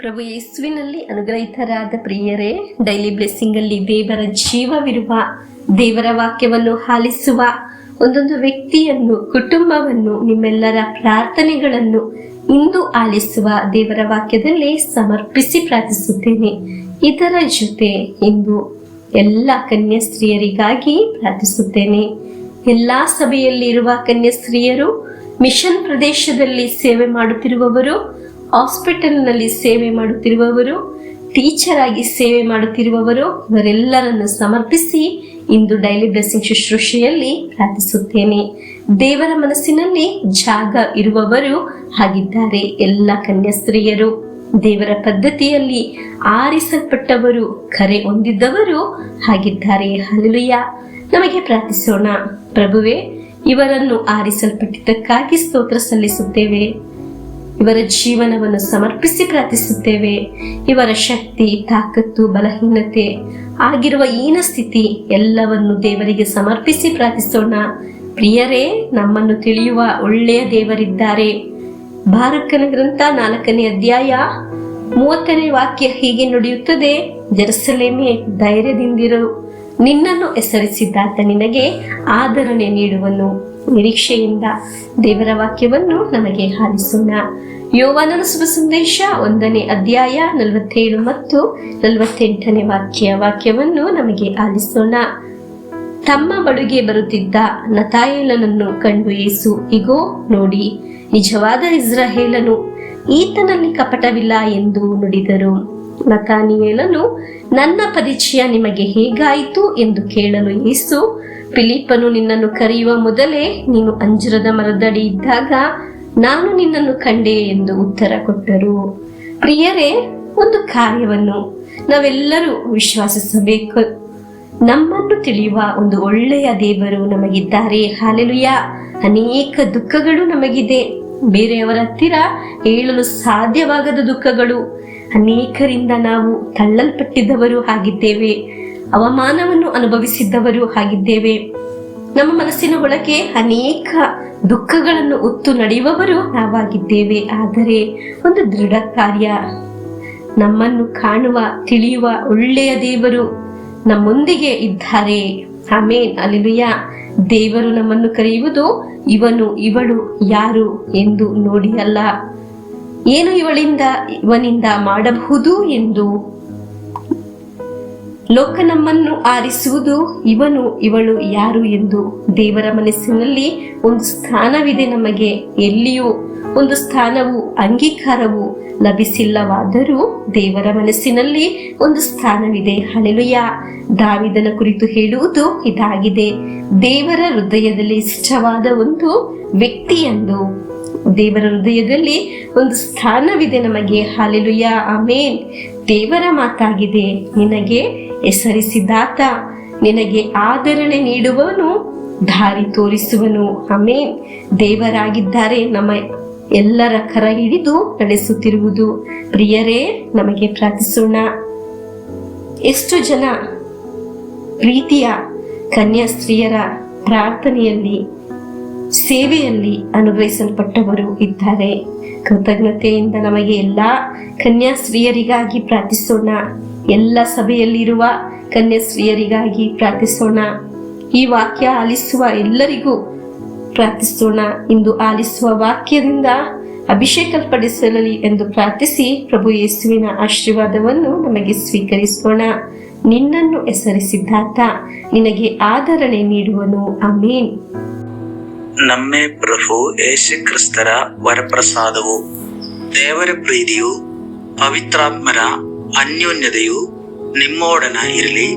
ಪ್ರಭು ಯೇಸುವಿನಲ್ಲಿ ಅನುಗ್ರಹಿತರಾದ ಪ್ರಿಯರೇ, daily blessing ಅಲ್ಲಿ ದೇವರ ಜೀವವಿರುವ, ದೇವರ ವಾಕ್ಯವನ್ನು ಆಲಿಸುವ ಒಂದೊಂದು ವ್ಯಕ್ತಿಯನ್ನು, ಕುಟುಂಬವನ್ನು, ನಿಮ್ಮೆಲ್ಲರ ಪ್ರಾರ್ಥನೆಗಳನ್ನು ಇಂದು ಆಲಿಸುವ ದೇವರ ವಾಕ್ಯದಲ್ಲಿ ಸಮರ್ಪಿಸಿ ಪ್ರಾರ್ಥಿಸುತ್ತೇನೆ. ಇದರ ಜೊತೆ ಇಂದು ಎಲ್ಲ ಕನ್ಯಾಸ್ತ್ರೀಯರಿಗಾಗಿ ಪ್ರಾರ್ಥಿಸುತ್ತೇನೆ. ಎಲ್ಲ ಸಭೆಯಲ್ಲಿರುವ ಕನ್ಯಾಸ್ತ್ರೀಯರು, ಮಿಷನ್ ಪ್ರದೇಶದಲ್ಲಿ ಸೇವೆ ಮಾಡುತ್ತಿರುವವರು, ಹಾಸ್ಪಿಟಲ್ನಲ್ಲಿ ಸೇವೆ ಮಾಡುತ್ತಿರುವವರು, ಟೀಚರ್ ಆಗಿ ಸೇವೆ ಮಾಡುತ್ತಿರುವವರು, ಇವರೆಲ್ಲರನ್ನು ಸಮರ್ಪಿಸಿ ಇಂದು ಡೈಲಿ ಬ್ಲೆಸ್ಸಿಂಗ್ ಶುಶ್ರೂಷೆಯಲ್ಲಿ ಪ್ರಾರ್ಥಿಸುತ್ತೇನೆ. ದೇವರ ಮನಸ್ಸಿನಲ್ಲಿ ಜಾಗ ಇರುವವರು ಆಗಿದ್ದಾರೆ ಎಲ್ಲ ಕನ್ಯಾಸ್ತ್ರೀಯರು. ದೇವರ ಪದ್ಧತಿಯಲ್ಲಿ ಆರಿಸಲ್ಪಟ್ಟವರು, ಕರೆ ಹೊಂದಿದ್ದವರು ಆಗಿದ್ದಾರೆ. ಹಲ್ಲೆಲೂಯ. ನಮಗೆ ಪ್ರಾರ್ಥಿಸೋಣ. ಪ್ರಭುವೇ, ಇವರನ್ನು ಆರಿಸಲ್ಪಟ್ಟಿದ್ದಕ್ಕಾಗಿ ಸ್ತೋತ್ರ ಸಲ್ಲಿಸುತ್ತೇವೆ. ಇವರ ಜೀವನವನ್ನು ಸಮರ್ಪಿಸಿ ಪ್ರಾರ್ಥಿಸುತ್ತೇವೆ. ಇವರ ಶಕ್ತಿ, ತಾಕತ್ತು, ಬಲಹೀನತೆ ಆಗಿರುವ ಹೀನ ಸ್ಥಿತಿ ಎಲ್ಲವನ್ನು ದೇವರಿಗೆ ಸಮರ್ಪಿಸಿ ಪ್ರಾರ್ಥಿಸೋಣ. ಪ್ರಿಯರೇ, ನಮ್ಮನ್ನು ತಿಳಿಯುವ ಒಳ್ಳೆಯ ದೇವರಿದ್ದಾರೆ. ಬಾರಕನ ಗ್ರಂಥ 4ನೇ ಅಧ್ಯಾಯ 30ನೇ ವಾಕ್ಯ ಹೀಗೆ ನುಡಿಯುತ್ತದೆ: ಜೆರುಸಲೇಮೇ, ಧೈರ್ಯದಿಂದಿರು, ನಿನ್ನನ್ನು ಹೆಸರಿಸಿದ್ದಾತ ನಿನಗೆ ಆದರಣೆ ನೀಡುವನು. ನಿರೀಕ್ಷೆಯಿಂದ ದೇವರ ವಾಕ್ಯವನ್ನು ನಮಗೆ ಆಲಿಸೋಣ. ಯೋವಾನನ ಶುಭ ಸಂದೇಶ 1ನೇ ಅಧ್ಯಾಯ 47 ಮತ್ತು 48ನೇ ವಾಕ್ಯವನ್ನು ನಮಗೆ ಆಲಿಸೋಣ. ತಮ್ಮ ಬಳಿಗೆ ಬರುತ್ತಿದ್ದ ನತಾಯೇಲನನ್ನು ಕಂಡು ಯೇಸು, ಇಗೋ ನೋಡಿ, ನಿಜವಾದ ಇಸ್ರಾಯೇಲನು, ಈತನಲ್ಲಿ ಕಪಟವಿಲ್ಲ ಎಂದು ನುಡಿದರು. ನತಾನಿಯೇಲನು, ನನ್ನ ಪರಿಚಯ ನಿಮಗೆ ಹೇಗಾಯಿತು ಎಂದು ಕೇಳಲು ಯೇಸು, ಫಿಲಿಪ್ಪನು ನಿನ್ನನ್ನು ಕರೆಯುವ ಮೊದಲೇ ನೀನು ಅಂಜೂರದ ಮರದಡಿ ಇದ್ದಾಗ ನಾನು ನಿನ್ನನ್ನು ಕಂಡೆ ಎಂದು ಉತ್ತರ ಕೊಟ್ಟರು. ಪ್ರಿಯರೇ, ಒಂದು ಕಾರ್ಯವನ್ನು ನಾವೆಲ್ಲರೂ ವಿಶ್ವಾಸಿಸಬೇಕು. ನಮ್ಮನ್ನು ತಿಳಿಯುವ ಒಂದು ಒಳ್ಳೆಯ ದೇವರು ನಮಗಿದ್ದಾರೆ. ಹಲ್ಲೆಲೂಯ. ಅನೇಕ ದುಃಖಗಳು ನಮಗಿದೆ, ಬೇರೆಯವರ ಹತ್ತಿರ ಹೇಳಲು ಸಾಧ್ಯವಾಗದ ದುಃಖಗಳು. ಅನೇಕರಿಂದ ನಾವು ತಳ್ಳಲ್ಪಟ್ಟಿದ್ದವರು ಆಗಿದ್ದೇವೆ, ಅವಮಾನವನ್ನು ಅನುಭವಿಸಿದ್ದವರು ಆಗಿದ್ದೇವೆ. ನಮ್ಮ ಮನಸ್ಸಿನ ಒಳಗೆ ಅನೇಕ ದುಃಖಗಳನ್ನು ಹೊತ್ತು ನಡೆಯುವವರು ನಾವಾಗಿದ್ದೇವೆ. ಆದರೆ ಒಂದು ದೃಢ ಕಾರ್ಯ, ನಮ್ಮನ್ನು ಕಾಣುವ, ತಿಳಿಯುವ ಒಳ್ಳೆಯ ದೇವರು ನಮ್ಮೊಂದಿಗೆ ಇದ್ದಾರೆ. ಆಮೆನ್. ಹಲ್ಲೆಲೂಯ. ದೇವರು ನಮ್ಮನ್ನು ಕರೆಯುವುದು ಇವನು, ಇವಳು ಯಾರು ಎಂದು ನೋಡಿ ಅಲ್ಲ, ಏನು ಇವನಿಂದ ಮಾಡಬಹುದು ಎಂದು. ಲೋಕ ನಮ್ಮನ್ನು ಆರಿಸುವುದು ಇವನು, ಇವಳು ಯಾರು ಎಂದು. ದೇವರ ಮನಸ್ಸಿನಲ್ಲಿ ಒಂದು ಸ್ಥಾನವಿದೆ ನಮಗೆ. ಎಲ್ಲಿಯೂ ಒಂದು ಸ್ಥಾನವು, ಅಂಗೀಕಾರವು ಲಭಿಸಿಲ್ಲವಾದರೂ ದೇವರ ಮನಸ್ಸಿನಲ್ಲಿ ಒಂದು ಸ್ಥಾನವಿದೆ. ಹಲ್ಲೆಲೂಯ. ದಾವೀದನ ಕುರಿತು ಹೇಳುವುದು ಇದಾಗಿದೆ: ದೇವರ ಹೃದಯದಲ್ಲಿ ಇಷ್ಟವಾದ ಒಂದು ವ್ಯಕ್ತಿ ಎಂದು. ದೇವರ ಹೃದಯದಲ್ಲಿ ಒಂದು ಸ್ಥಾನವಿದೆ ನಮಗೆ. ಹಲ್ಲೆಲೂಯ. ಆಮೆನ್. ದೇವರ ಮಾತಾಗಿದೆ: ನಿನಗೆ ಹೆಸರಿಸಿದಾತ ನಿನಗೆ ಆದರಣೆ ನೀಡುವವನು, ದಾರಿ ತೋರಿಸುವನು. ಆಮೆನ್. ದೇವರಾಗಿದ್ದಾರೆ ನಮ್ಮ ಎಲ್ಲರ ಕರ ಹಿಡಿದು ನಡೆಸುತ್ತಿರುವುದು. ಪ್ರಿಯರೇ, ನಮಗೆ ಪ್ರಾರ್ಥಿಸೋಣ. ಎಷ್ಟು ಜನ ಪ್ರೀತಿಯ ಕನ್ಯಾಸ್ತ್ರೀಯರ ಪ್ರಾರ್ಥನೆಯಲ್ಲಿ, ಸೇವೆಯಲ್ಲಿ ಅನುಗ್ರಹಿಸಲ್ಪಟ್ಟವರು ಇದ್ದಾರೆ. ಕೃತಜ್ಞತೆಯಿಂದ ನಮಗೆ ಎಲ್ಲ ಕನ್ಯಾಸ್ತ್ರೀಯರಿಗಾಗಿ ಪ್ರಾರ್ಥಿಸೋಣ. ಎಲ್ಲ ಸಭೆಯಲ್ಲಿರುವ ಕನ್ಯಾಸ್ತ್ರೀಯರಿಗಾಗಿ ಪ್ರಾರ್ಥಿಸೋಣ. ಈ ವಾಕ್ಯ ಆಲಿಸುವ ಎಲ್ಲರಿಗೂ ಪ್ರಾರ್ಥಿಸೋಣ. ಇಂದು ಆಲಿಸುವ ವಾಕ್ಯದಿಂದ ಅಭಿಷೇಕಲ್ಪಡಿಸಲಿ ಎಂದು ಪ್ರಾರ್ಥಿಸಿ ಪ್ರಭು ಯೇಸುವಿನ ಆಶೀರ್ವಾದವನ್ನು ನಮಗೆ ಸ್ವೀಕರಿಸೋಣ. ನಿನ್ನನ್ನು ಹೆಸರಿಸಿದ್ದಾತ ನಿನಗೆ ಆದರಣೆ ನೀಡುವನು. ಆಮೆನ್. ನಮ್ಮೇ ಪ್ರಭು ಯೇಸು ಕ್ರಿಸ್ತರ ವರಪ್ರಸಾದವು, ದೇವರ ಪ್ರೀತಿಯು, ಪವಿತ್ರಾತ್ಮರ ಅನ್ಯೋನ್ಯತೆಯು ನಿಮ್ಮೊಡನ ಇರಲಿ.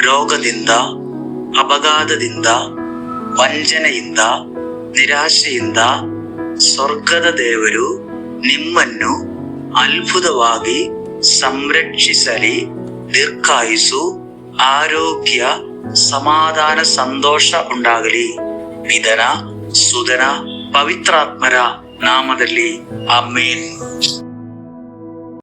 ರೋಗದಿಂದ, ಅಪಘಾತದಿಂದ, ವಂಚನೆಯಿಂದ, ನಿರಾಶೆಯಿಂದ ಸ್ವರ್ಗದ ದೇವರು ನಿಮ್ಮನ್ನು ಅದ್ಭುತವಾಗಿ ಸಂರಕ್ಷಿಸಲಿ. ದೀರ್ಘಾಯುಸ್ಸು, ಆರೋಗ್ಯ, ಸಮಾಧಾನ, ಸಂತೋಷ ಉಂಟಾಗಲಿ. ಪಿತನ, ಸುತನ, ಪವಿತ್ರಾತ್ಮರ ನಾಮದಲ್ಲಿ ಆಮೆನ್.